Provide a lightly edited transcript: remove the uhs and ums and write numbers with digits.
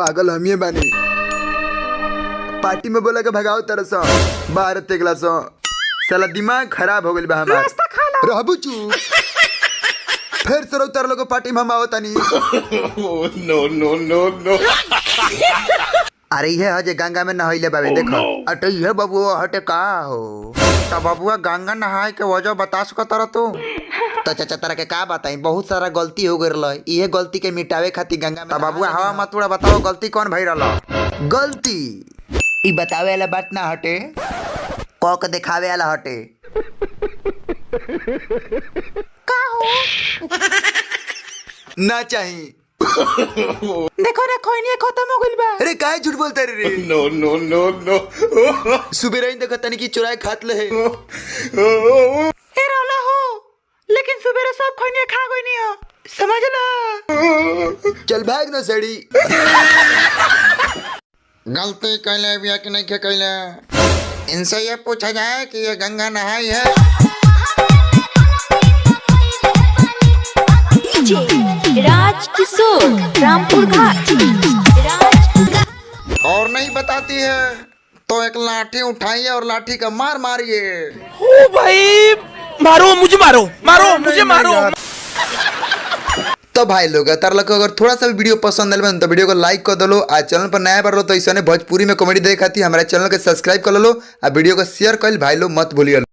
पागल हम ही बानी। पार्टी में बोला के भगाओ तरस बाहर तेगला सो साला दिमाग खराब हो गइल बा हमार। रहबू चुप फिर सरो तार लोग पार्टी में हम आवत नहीं। नो नो नो नो। अरे ये हजे गंगा में नहइले बाबे देखो। अटे ये बबुआ हटे का हो त बबुआ गंगा नहाए के वजह बता सकत रह तू। तो चाचा तारा के का बताई बहुत सारा गलती हो गइल रह। इहे गलती के मिटावे खातिर गंगा में बबुआ हवा मत उड़ा बताओ गलती कौन भई रहल। गलती ई बतावे वाला बात ना हटे क के दिखावे वाला हटे। का हो ना चाहिए देखो ना कोई नहीं खत्म हो गइल बा। अरे काहे झूठ बोलता रे। नो नो नो नो। सुबह रही देखो तनी की चुराए खात ले। एराला हो लेकिन सुबह सब खइने खा गई नहीं हो समझ ला। चल भाग ना सड़ी। गलती कैले बिया कि नहीं कैले इनसे ये पूछा जाए कि ये गंगा नहाई है। राज किशोर रामपुर घाट। और नहीं बताती है तो एक लाठी उठाइए और लाठी का मार मारिए। ओ भाई मारो मुझे मारो। तो भाई लोग तार लोग अगर थोड़ा सा भी वीडियो पसंद आए तो वीडियो को लाइक कर दो। आज चैनल पर नया बार तो ऐसा भोजपुरी में कॉमेडी देखाती हमारे चैनल के सब्सक्राइब कर लो। आ वीडियो को शेयर कर भाई लोग मत भूलिए।